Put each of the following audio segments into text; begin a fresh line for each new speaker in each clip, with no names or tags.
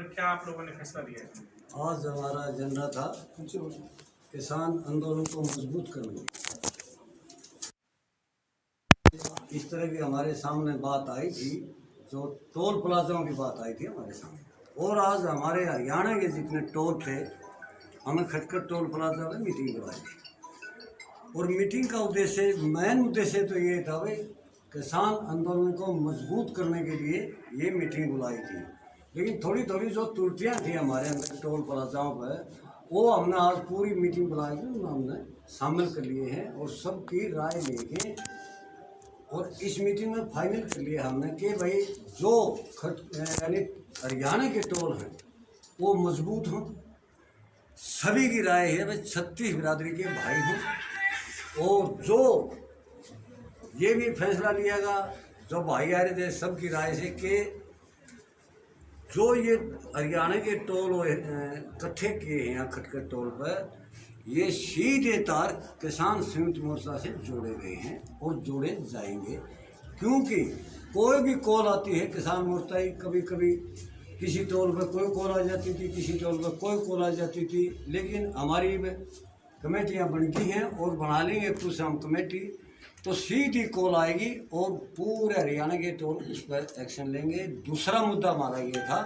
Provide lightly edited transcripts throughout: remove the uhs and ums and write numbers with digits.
क्या आप लोगों ने फैसला लिया है?
आज हमारा एजेंडा था किसान आंदोलन को मजबूत करने। इस तरह की हमारे सामने बात आई थी, जो टोल प्लाजाओं की बात आई थी हमारे सामने। और आज हमारे हरियाणा के जितने टोल थे, हमने खटखट टोल प्लाजा में मीटिंग बुलाई थी। और मीटिंग का उद्देश्य, मेन उद्देश्य तो ये था भाई, किसान आंदोलन को मजबूत करने के लिए ये मीटिंग बुलाई थी। लेकिन थोड़ी थोड़ी जो त्रुटियाँ थी हमारे अंदर टोल प्लाजाओं पर, वो हमने आज पूरी मीटिंग बुला के हमने शामिल कर लिए हैं और सबकी राय लेके और इस मीटिंग में फाइनल कर लिया हमने कि भाई जो यानी हरियाणा के टोल हैं वो मजबूत हों। सभी की राय है भाई, 36 बिरादरी के भाई हों। और जो ये भी फैसला लियागा, जो भाई आ रहे थे सबकी राय से, कि जो ये हरियाणा के टोल इकट्ठे किए हैं यहाँ खटखट टोल पर, ये सीधे तार किसान संयुक्त मोर्चा से जोड़े गए हैं और जोड़े जाएंगे। क्योंकि कोई भी कॉल आती है किसान मोर्चा की, कभी कभी किसी टोल पर कोई कॉल आ जाती थी, किसी टोल पर कोई कॉल आ जाती थी। लेकिन हमारी कमेटियाँ बन गई हैं और बना लेंगे कुछ हम कमेटी, तो सीधी कॉल आएगी और पूरे हरियाणा के टोल उस पर एक्शन लेंगे। दूसरा मुद्दा हमारा ये था,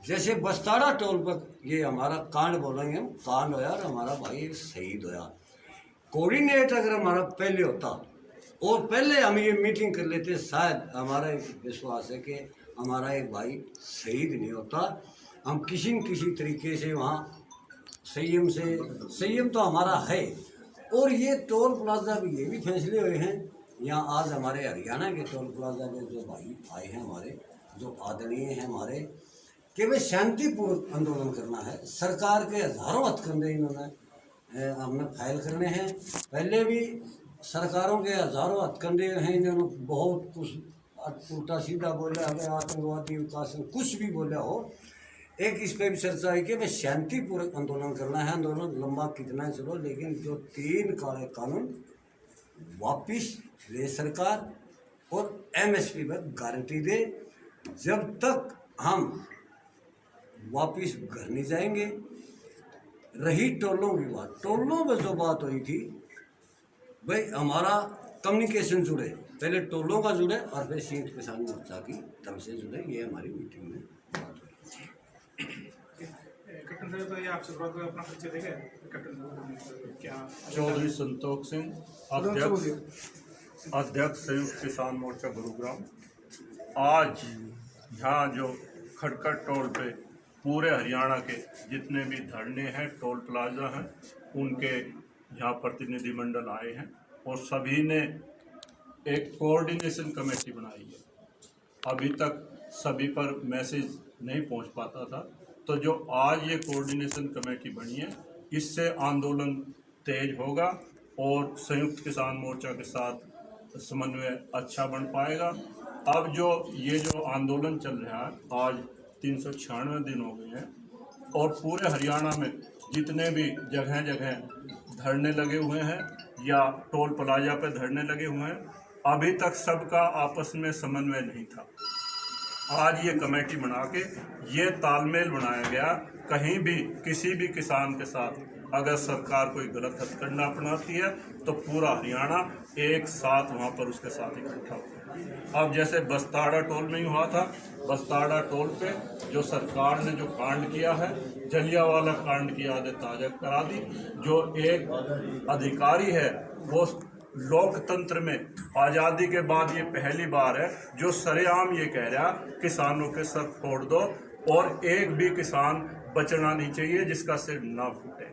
जैसे बस्ताड़ा टोल पर ये हमारा कांड बोलेंगे हम, कांड होया और हमारा भाई शहीद होया। कोऑर्डिनेट अगर हमारा पहले होता और पहले हम ये मीटिंग कर लेते, शायद हमारा एक विश्वास है कि हमारा एक भाई शहीद नहीं होता। हम किसी न किसी तरीके से वहाँ संयम तो हमारा है। और ये टोल प्लाजा भी, ये भी फैसले हुए हैं यहाँ आज हमारे हरियाणा के टोल प्लाजा के जो भाई आए हैं हमारे, जो आदरणीय हैं हमारे, कि वे शांतिपूर्वक आंदोलन करना है। सरकार के हज़ारों हथकंडे इन्होंने हमने फाइल करने हैं। पहले भी सरकारों के हज़ारों हथकंडे हैं, इन्होंने बहुत कुछ उल्टा सीधा बोला, हमें आतंकवादी विकास कुछ भी बोला हो। एक इस पर भी चर्चा है कि भाई शांतिपूर्वक आंदोलन करना है, आंदोलन लंबा कितना चलो, लेकिन जो 3 काले कानून वापिस ले सरकार और एमएसपी पर गारंटी दे। जब तक हम वापिस घर नहीं जाएंगे। रही टोलों की बात, टोलों में जो बात हुई थी भाई, हमारा कम्युनिकेशन जुड़े, पहले टोलों का जुड़े और फिर संयुक्त किसान मोर्चा की तरफ से जुड़े। ये हमारी मीटिंग में बात हुई।
कैप्टन साहब, तो ये आपसे अपना परिचय देंगे। कैप्टन क्या?
चौधरी संतोष सिंह, अध्यक्ष संयुक्त किसान मोर्चा गुरुग्राम। आज यहाँ जो खटखट टोल पे पूरे हरियाणा के जितने भी धरने हैं, टोल प्लाजा हैं, उनके यहाँ प्रतिनिधिमंडल आए हैं और सभी ने एक कोऑर्डिनेशन कमेटी बनाई है। अभी तक सभी पर मैसेज नहीं पहुँच पाता था, तो जो आज ये कोऑर्डिनेशन कमेटी बनी है, इससे आंदोलन तेज होगा और संयुक्त किसान मोर्चा के साथ समन्वय अच्छा बन पाएगा। अब जो आंदोलन चल रहा है, आज 396 दिन हो गए हैं और पूरे हरियाणा में जितने भी जगह जगह धरने लगे हुए हैं या टोल प्लाजा पे धरने लगे हुए हैं, अभी तक सबका आपस में समन्वय नहीं था। आज ये कमेटी बना के ये तालमेल बनाया गया, कहीं भी किसी भी किसान के साथ अगर सरकार कोई गलत हथकंडा अपनाती है तो पूरा हरियाणा एक साथ वहाँ पर उसके साथ इकट्ठा होता है। अब जैसे बस्ताड़ा टोल में ही हुआ था, बस्ताड़ा टोल पे जो सरकार ने जो कांड किया है, जलियांवाला कांड की यादें ताज़ा करा दी। जो एक अधिकारी है वो लोकतंत्र में आज़ादी के बाद ये पहली बार है जो सरेआम ये कह रहा किसानों के सर फोड़ दो और एक भी किसान बचना नहीं चाहिए जिसका सिर ना फूटे।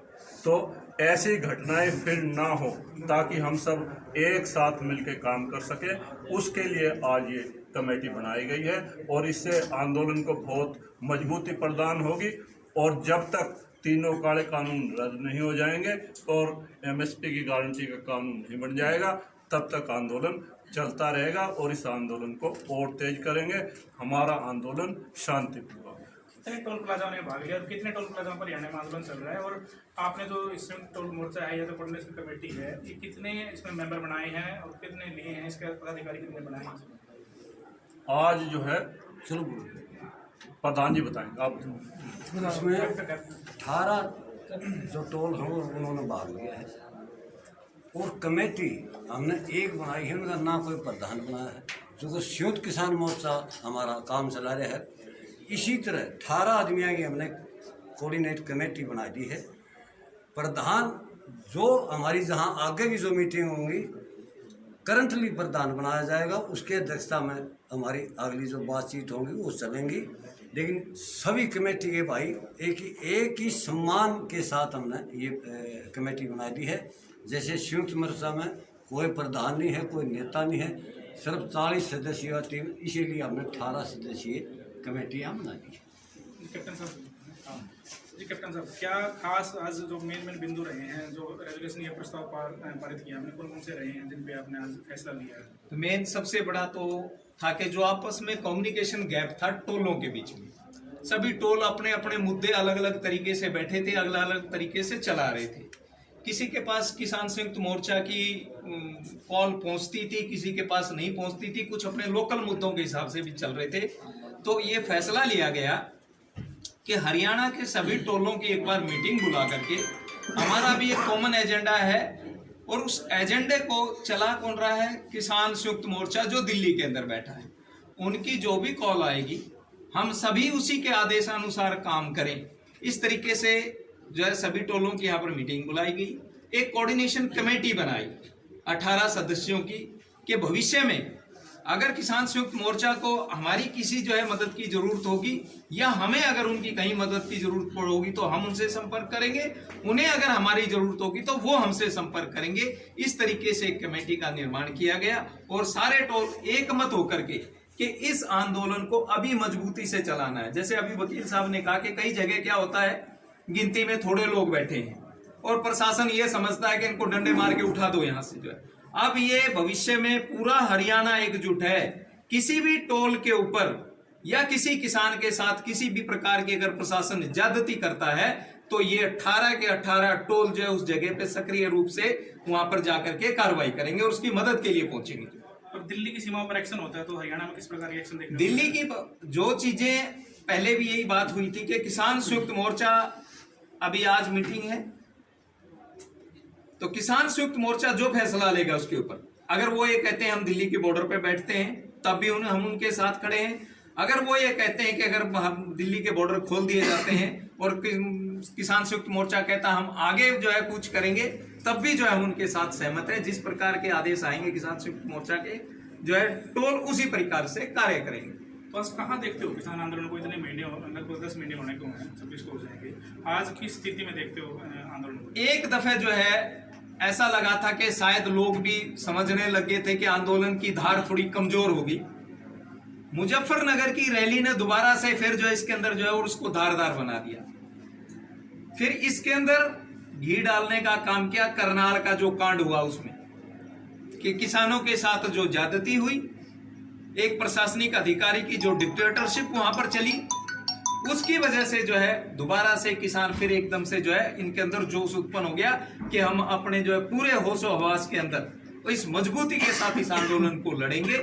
तो ऐसी घटनाएं फिर ना हो, ताकि हम सब एक साथ मिलकर काम कर सके, उसके लिए आज ये कमेटी बनाई गई है और इससे आंदोलन को बहुत मजबूती प्रदान होगी। और जब तक तीनों काले कानून रद्द नहीं हो जाएंगे और एमएसपी की गारंटी का कानून नहीं बन जाएगा, तब तक आंदोलन चलता रहेगा और इस आंदोलन को और तेज करेंगे। हमारा आंदोलन शांतिपूर्वक है।
कितने टोल प्लाजा ने भाग लिया और कितने टोल प्लाजा पर हरियाणा में आंदोलन चल रहा है? और आपने जो इसमें टोल मोर्चा है या जो कोऑर्डिनेशन कमेटी है, ये कितने इसमें मेंबर बनाए हैं और कितने लिए हैं, इसके पदाधिकारी कितने बनाए हैं?
आज जो है,
चलो
प्रधान जी बताएंगे आप।
इसमें 18 जो टोल हैं उन्होंने भाग लिया है, और कमेटी हमने एक बनाई है, उनका ना कोई प्रधान बनाया है, जो कि संयुक्त किसान मोर्चा हमारा काम चला रहा है। इसी तरह 18 आदमियों की हमने कोऑर्डिनेट कमेटी बना दी है। प्रधान जो हमारी जहां आगे की जो मीटिंग होंगी करंटली प्रधान बनाया जाएगा, उसके अध्यक्षता में हमारी अगली जो बातचीत होंगी वो चलेंगी। लेकिन सभी कमेटी के भाई एक ही सम्मान के साथ हमने ये कमेटी बना दी है। जैसे संयुक्त मोर्चा में कोई प्रधान नहीं है, कोई नेता नहीं है, सिर्फ 40 सदस्यीय टीम, इसीलिए हमने 18 सदस्यीय कमेटियाँ बना दी।
कैप्टन साहब, जी कैप्टन साहब, क्या खास आज जो मेन बिंदु रहे हैं, जो रेजोल्यूशन या प्रस्ताव पारित किया हमने, कौन कौन से रहे हैं जिन पे आपने आज फैसला लिया है?
तो मेन सबसे बड़ा तो था कि जो आपस में कम्युनिकेशन गैप था टोलों के बीच में, सभी टोल अपने अपने मुद्दे अलग अलग तरीके से बैठे थे, अलग अलग तरीके से चला रहे थे। किसी के पास किसान संयुक्त मोर्चा की कॉल पहुंचती थी, किसी के पास नहीं पहुंचती थी, कुछ अपने लोकल मुद्दों के हिसाब से भी चल रहे थे। तो ये फैसला लिया गया कि हरियाणा के सभी टोलों की एक बार मीटिंग बुला करके, हमारा भी एक कॉमन एजेंडा है और उस एजेंडे को चला कौन रहा है, किसान संयुक्त मोर्चा जो दिल्ली के अंदर बैठा है। उनकी जो भी कॉल आएगी हम सभी उसी के आदेशानुसार काम करें। इस तरीके से जो है सभी टोलों की यहाँ पर मीटिंग बुलाई गई, एक कोऑर्डिनेशन कमेटी बनाई 18 सदस्यों की, कि भविष्य में अगर किसान संयुक्त मोर्चा को हमारी किसी जो है मदद की जरूरत होगी या हमें अगर उनकी कहीं मदद की जरूरत पड़ोगी तो हम उनसे संपर्क करेंगे, उन्हें अगर हमारी जरूरत होगी तो वो हमसे संपर्क करेंगे। इस तरीके से एक कमेटी का निर्माण किया गया और सारे टोल एकमत होकर के कि इस आंदोलन को अभी मजबूती से चलाना है। जैसे अभी वकील साहब ने कहा कि कई जगह क्या होता है, गिनती में थोड़े लोग बैठे हैं और प्रशासन ये समझता है कि इनको डंडे मार के उठा दो यहाँ से जो है। अब ये भविष्य में पूरा हरियाणा एकजुट है, किसी भी टोल के ऊपर या किसी किसान के साथ किसी भी प्रकार की अगर प्रशासन ज्यादती करता है तो ये 18 के 18 टोल जो है उस जगह पे सक्रिय रूप से वहां पर जाकर के कार्रवाई करेंगे और उसकी मदद के लिए पहुंचेंगे।
और दिल्ली की सीमाओं पर एक्शन होता है तो हरियाणा में किस प्रकार की एक्शन देखने?
दिल्ली की जो चीजें पहले भी यही बात हुई थी कि किसान संयुक्त मोर्चा, अभी आज मीटिंग है तो किसान संयुक्त मोर्चा जो फैसला लेगा उसके ऊपर, अगर वो ये कहते हैं हम दिल्ली के बॉर्डर पे बैठते हैं तब भी हम उनके साथ खड़े हैं। अगर वो ये कहते हैं कि अगर हम दिल्ली के बॉर्डर खोल दिए जाते हैं और किसान संयुक्त मोर्चा कहता हम आगे जो है कुछ करेंगे, तब भी जो है हम उनके साथ सहमत है। जिस प्रकार के आदेश आएंगे किसान संयुक्त मोर्चा के जो है टोल उसी प्रकार से कार्य करेंगे।
तो आज कहाँ देखते हो किसान आंदोलन को? इतने महीने लगभग 10 महीने होने को हैं, 26 को हो जाएंगे, आज किस स्थिति में देखते हो आंदोलन को?
एक दफे जो है ऐसा लगा था कि शायद लोग भी समझने लगे थे कि आंदोलन की धार थोड़ी कमजोर होगी। मुजफ्फरनगर की रैली ने दोबारा से फिर जो है इसके अंदर जो है और उसको धारदार बना दिया। फिर इसके अंदर घी डालने का काम किया, करनाल का जो कांड हुआ उसमें कि किसानों के साथ जो ज्यादती हुई, एक प्रशासनिक अधिकारी की जो डिक्टेटरशिप वहां पर चली, उसकी वजह से जो है दोबारा से किसान फिर एकदम से जो है इनके अंदर जोश उत्पन्न हो गया कि हम अपने जो है पूरे होशो हवास के अंदर इस मजबूती के साथ इस आंदोलन को लड़ेंगे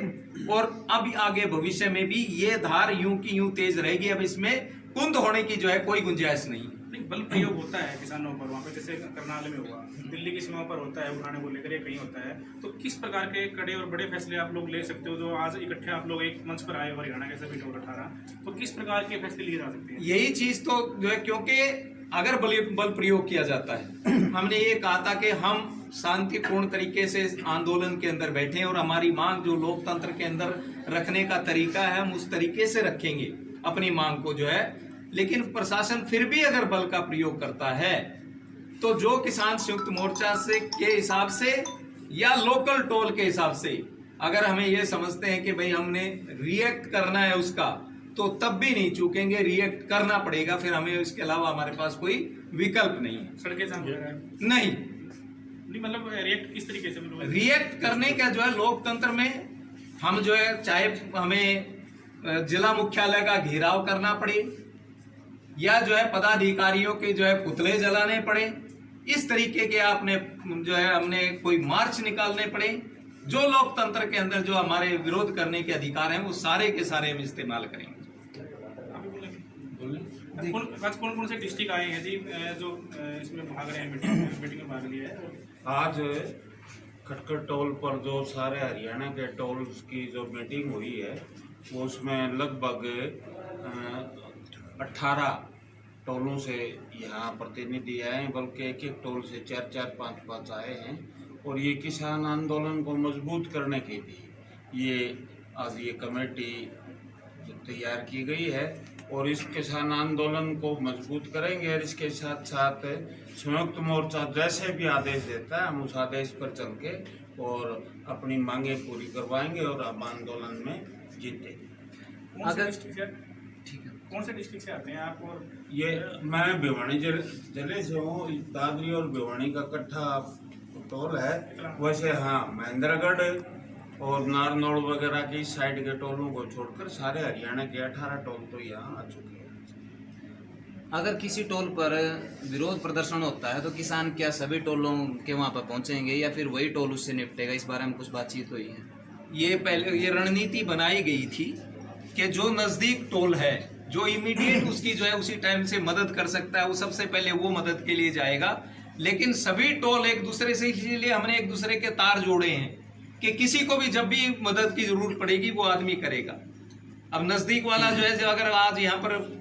और अब आगे भविष्य में भी ये धार यूं की यूं तेज रहेगी। अब इसमें कुंद होने की जो है कोई गुंजाइश नहीं।
बल प्रयोग होता है किसानों पर वहाँ पे, जैसे करनाल में हुआ, दिल्ली की सीमा पर होता है, उठाने को लेकर कहीं होता है, तो किस प्रकार के कड़े और बड़े फैसले आप लोग ले सकते हो? जो आज इकट्ठे आप लोग एक मंच पर आए हरियाणा के सभी टोल 18, तो किस प्रकार के फैसले लिए जा सकते हैं?
यही चीज तो जो है, क्योंकि अगर बल प्रयोग किया जाता है, हमने ये कहा था कि हम शांतिपूर्ण तरीके से आंदोलन के अंदर बैठे और हमारी मांग जो लोकतंत्र के अंदर रखने का तरीका है हम उस तरीके से रखेंगे अपनी मांग को जो है। लेकिन प्रशासन फिर भी अगर बल का प्रयोग करता है तो जो किसान संयुक्त मोर्चा से के हिसाब से या लोकल टोल के हिसाब से अगर हमें यह समझते हैं कि भाई हमने रिएक्ट करना है उसका, तो तब भी नहीं चूकेंगे, रिएक्ट करना पड़ेगा। फिर हमें इसके अलावा हमारे पास कोई विकल्प नहीं है।
सड़कें जाम
नहीं,
मतलब रिएक्ट किस तरीके से?
रिएक्ट करने का जो है लोकतंत्र में हम जो है, चाहे हमें जिला मुख्यालय का घेराव करना पड़े या जो है पदाधिकारियों के जो है पुतले जलाने पड़े, इस तरीके के आपने जो है हमने कोई मार्च निकालने पड़े, जो लोकतंत्र के अंदर जो हमारे विरोध करने के अधिकार हैं वो सारे के सारे हम इस्तेमाल करेंगे।
कौन कौन से डिस्ट्रिक्ट आए हैं जी जो इसमें भाग रहे हैं, मीटिंग में भाग लिया है?
आज खटखट टोल पर जो सारे हरियाणा के टोल्स की जो मीटिंग हुई है वो उसमें लगभग 18 टोलों से यहाँ प्रतिनिधि आए हैं, बल्कि एक एक टोल से 4-4, 5-5 आए हैं। और ये किसान आंदोलन को मजबूत करने के लिए ये आज ये कमेटी तैयार की गई है और इस किसान आंदोलन को मजबूत करेंगे। और इसके साथ साथ संयुक्त मोर्चा जैसे भी आदेश देता है हम उस आदेश पर चल के और अपनी मांगें पूरी करवाएंगे और अब आंदोलन में जीतेंगे।
कौन से डिस्ट्रिक्ट से आते हैं आप? और
ये मैं भिवानी जिले से हूँ, दादरी और भिवानी का इकट्ठा टोल है। वैसे हाँ, महेंद्रगढ़ और नारनौल वगैरह की साइड के टोलों को छोड़कर सारे हरियाणा के 18 टोल तो यहाँ आ चुके हैं।
अगर किसी टोल पर विरोध प्रदर्शन होता है तो किसान क्या सभी टोलों के वहाँ पर पहुँचेंगे या फिर वही टोल उससे निपटेगा? इस बारे में कुछ बातचीत हुई है?
ये पहले ये रणनीति बनाई गई थी कि जो नज़दीक टोल है, जो इमीडिएट उसकी जो है उसी टाइम से मदद कर सकता है, वो सबसे पहले वो मदद के लिए जाएगा। लेकिन सभी टोल एक दूसरे से, इसीलिए हमने एक दूसरे के तार जोड़े हैं कि किसी को भी जब भी मदद की जरूरत पड़ेगी वो आदमी करेगा। अब नज़दीक वाला जो है, जो अगर आज यहाँ पर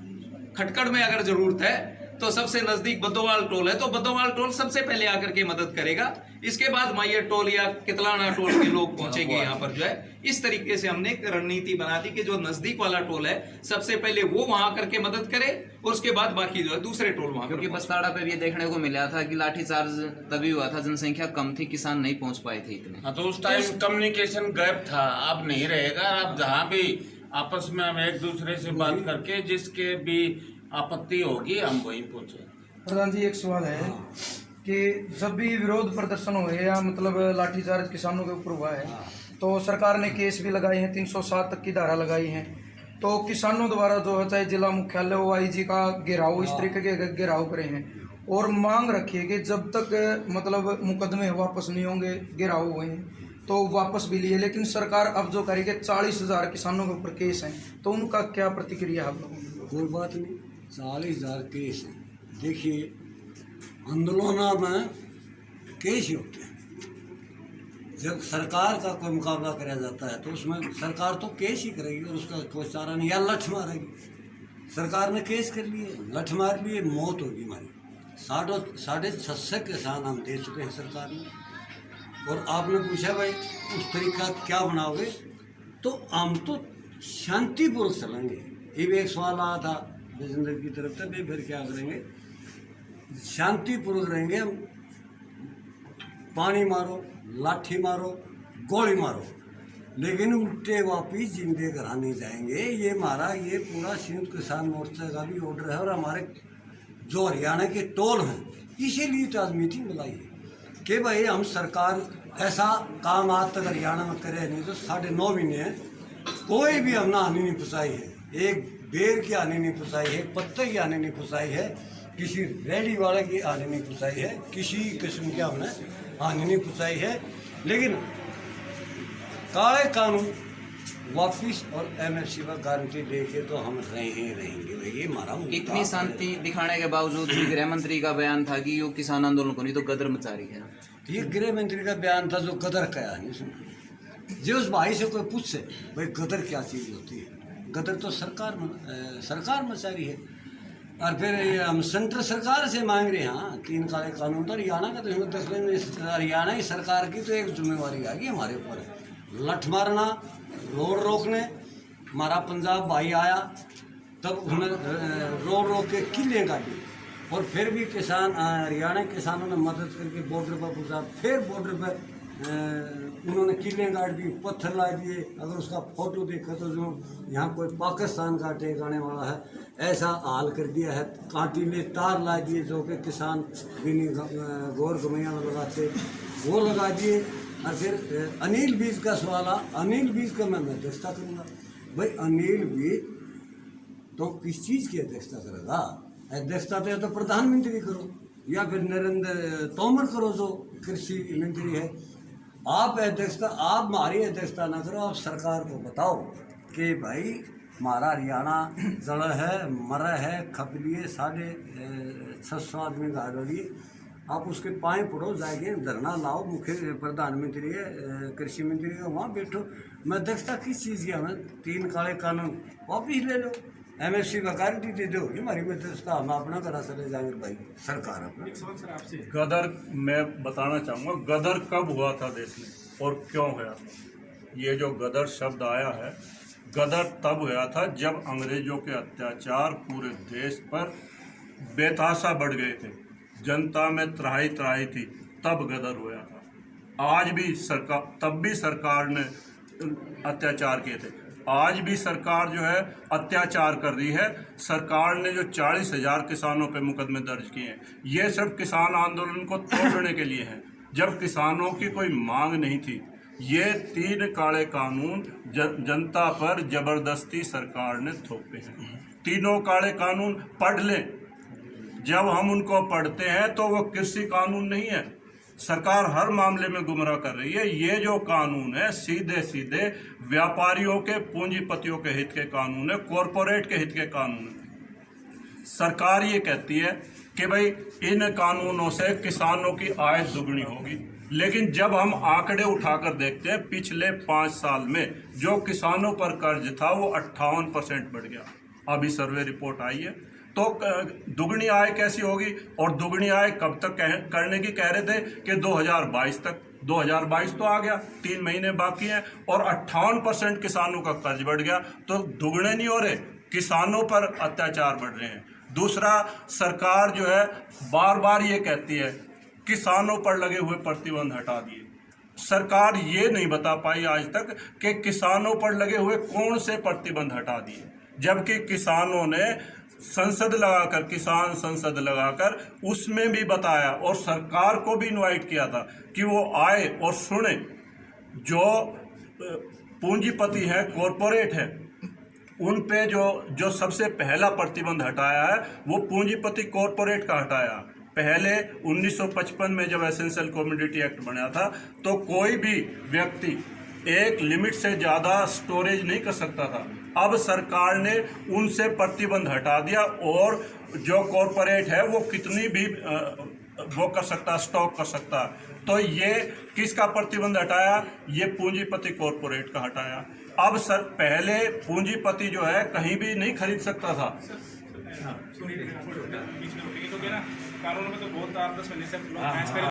खटखड़ में अगर जरूरत है तो सबसे नज़दीक बद्दोवाल टोल है तो बद्दोवाल टोल सबसे पहले आकर के मदद करेगा। इसके बाद मायर टोल या कितलाना टोल के लोग पहुंचेंगे यहाँ पर जो है। इस तरीके से हमने एक रणनीति बना दी कि जो नज़दीक वाला टोल है सबसे पहले वो वहां करके मदद करे और उसके बाद बाकी जो है दूसरे टोल वहां।
क्योंकि बस्ताड़ा पे भी ये देखने को मिला था कि लाठीचार्ज तभी हुआ था, जनसंख्या कम थी, किसान नहीं पहुंच पाए थे इतने।
हाँ, तो उस टाइम कम्युनिकेशन गैप था, अब नहीं रहेगा। अब जहाँ भी आपस में हम एक दूसरे से बात करके जिसके भी आपत्ति होगी हम वहीं पहुँचे।
प्रधान जी, एक सवाल है कि जब भी विरोध प्रदर्शन हुए या मतलब लाठीचार्ज किसानों के ऊपर हुआ है तो सरकार ने केस भी लगाए हैं, 307 तक की धारा लगाई है। तो किसानों द्वारा जो है चाहे जिला मुख्यालय हो, IG का घेराव, इस तरीके के घेराव करे हैं और मांग रखी है कि जब तक मतलब मुकदमे वापस नहीं होंगे, घेराव हुए हैं तो वापस भी लिए। लेकिन सरकार अब जो करेगी 40,000 किसानों के ऊपर केस हैं, तो उनका क्या प्रतिक्रिया है आप लोगों की?
कोई बात नहीं, 40,000 केस हैं। देखिए, आंदोलनों में केस ही होते हैं। जब सरकार का कोई मुकाबला कराया जाता है तो उसमें सरकार तो केस ही करेगी और उसका कोई चारा नहीं, या लठ मारेगी। सरकार ने केस कर लिए, लठ मार लिए, मौत होगी हमारी। 650 किसान हम दे चुके हैं सरकार ने। और आपने पूछा भाई उस तरीका क्या बनाओगे, तो हम तो शांतिपूर्वक चलेंगे। ये भी एक सवाल आया था विजेंद्र की तरफ से, भी फिर क्या करेंगे, शांतिपूर्वक रहेंगे हम। पानी मारो, लाठी मारो, गोली मारो, लेकिन उल्टे वापिस जिंदे घर नहीं जाएंगे। ये हमारा ये पूरा संयुक्त किसान मोर्चा का भी ऑर्डर है और हमारे जो हरियाणा के टोल हैं इसीलिए तो आज मीटिंग बुलाई है कि भाई हम सरकार ऐसा काम आज तक हरियाणा में करे नहीं। तो 9.5 महीने कोई भी हमने हानि नहीं पहुँचाई है, एक बेर की हानि नहीं पहुँचाई है, पत्ते की हानि नहीं पहुँचाई है, किसी रेडी वाले की हानि नहीं पहुँचाई है, किसी किस्म की हमने हानि नहीं पहुँचाई है। लेकिन काले कानून वापिस और MFC पर गारंटी लेके तो हम रहेंगे। ये हमारा
इतनी शांति दिखाने के बावजूद भी गृह मंत्री का बयान था कि यो किसान आंदोलन को नहीं तो गदर मचा रही है।
ये गृह मंत्री का बयान था जो गदर कया नहीं सुना। जो उस भाई से कोई पूछ से भाई गदर क्या चीज़ होती है, गदर तो सरकार मचा रही है। और फिर हम सेंट्रल सरकार से मांग रहे हैं, हाँ 3 काले कानून तो हरियाणा का तो हरियाणा ही सरकार की तो एक जिम्मेवारी आ गई हमारे ऊपर। लठ मारना, रोड रोकने, हमारा पंजाब भाई आया तब उन्होंने रोड रोक के किले काटी और फिर भी किसान हरियाणा किसानों ने मदद करके बॉर्डर पर पहुँचा। फिर बॉर्डर पर उन्होंने किले गाड़ दी, पत्थर ला दिए। अगर उसका फोटो देखा तो जो यहाँ कोई पाकिस्तान का ठिकाने वाला है ऐसा हाल कर दिया है। कांटीले तार ला दिए जो कि किसान बिनी गौर गमैया में लगाते वो लगा दिए। और फिर अनिल बीज का सवाल आ, अनिल बीज का मैं अध्यक्षता करूँगा। भाई अनिल बीज तो किस चीज़ की अध्यक्षता करेगा? अध्यक्षता तो प्रधानमंत्री करो या फिर नरेंद्र तोमर करो जो कृषि मंत्री है। आप हमारी अध्यक्षता ना करो, आप सरकार को बताओ कि भाई हमारा हरियाणा जल है, मर है, खप लिए 650 आदमी घायल हो लिए। आप उसके पाए पड़ो, जाएंगे धरना लाओ, मुख्य प्रधानमंत्री है, कृषि मंत्री है, वहाँ बैठो। मैं अध्यक्षता किस चीज़ की, हमें 3 काले कानून वापिस ले लो, MSP का गारंटी दे दो, हमारी व्यवस्था हम अपना करा चले जाएंगे भाई, सरकार अपना।
एक सवाल सर आपसे,
गदर मैं बताना चाहूँगा, गदर कब हुआ था देश में और क्यों हुआ? ये जो गदर शब्द आया है, गदर तब हुआ था जब अंग्रेजों के अत्याचार पूरे देश पर बेतहाशा बढ़ गए थे, जनता में त्राही त्राही थी, तब गदर हुआ था। आज भी सरकार, तब भी सरकार ने अत्याचार किए थे, आज भी सरकार जो है अत्याचार कर रही है। सरकार ने जो 40,000 किसानों पे मुकदमे दर्ज किए हैं, ये सिर्फ किसान आंदोलन को तोड़ने के लिए हैं, जब किसानों की कोई मांग नहीं थी। ये 3 काले कानून जनता पर जबरदस्ती सरकार ने थोपे हैं। तीनों काले कानून पढ़ लें, जब हम उनको पढ़ते हैं तो वो कृषि कानून नहीं है। सरकार हर मामले में गुमराह कर रही है। ये जो कानून है सीधे सीधे व्यापारियों के, पूंजीपतियों के हित के कानून है, कॉरपोरेट के हित के कानून है। सरकार ये कहती है कि भाई इन कानूनों से किसानों की आय दुगनी होगी, लेकिन जब हम आंकड़े उठाकर देखते हैं, पिछले 5 साल में जो किसानों पर कर्ज था वो 58% बढ़ गया। अभी सर्वे रिपोर्ट आई है, तो दुगनी आय कैसी होगी? और दुगनी आय कब तक करने की कह रहे थे कि 2022 तक। 2022 तो आ गया, 3 महीने बाकी हैं, और 58% किसानों का कर्ज बढ़ गया, तो दुगने नहीं हो रहे, किसानों पर अत्याचार बढ़ रहे हैं। दूसरा, सरकार जो है बार बार ये कहती है किसानों पर लगे हुए प्रतिबंध हटा दिए। सरकार ये नहीं बता पाई आज तक कि किसानों पर लगे हुए कौन से प्रतिबंध हटा दिए, जबकि किसानों ने संसद लगाकर, किसान संसद लगाकर उसमें भी बताया और सरकार को भी इनवाइट किया था कि वो आए और सुने। जो पूंजीपति है, कॉरपोरेट है, उन पे जो सबसे पहला प्रतिबंध हटाया है वो पूंजीपति कॉरपोरेट का हटाया। पहले 1955 में जब एसेंशियल कमोडिटी एक्ट बना था तो कोई भी व्यक्ति एक लिमिट से ज़्यादा स्टोरेज नहीं कर सकता था। अब सरकार ने उनसे प्रतिबंध हटा दिया और जो कॉरपोरेट है वो कितनी भी वो कर सकता, स्टॉक कर सकता। तो ये किसका प्रतिबंध हटाया? ये पूंजीपति कॉरपोरेट का हटाया। अब सर पहले पूंजीपति जो है कहीं भी नहीं खरीद सकता था।
बीच में रुकेंगे तो क्या ना, कानून में तो बहुत 8-10 महीने से लोग बहस करें।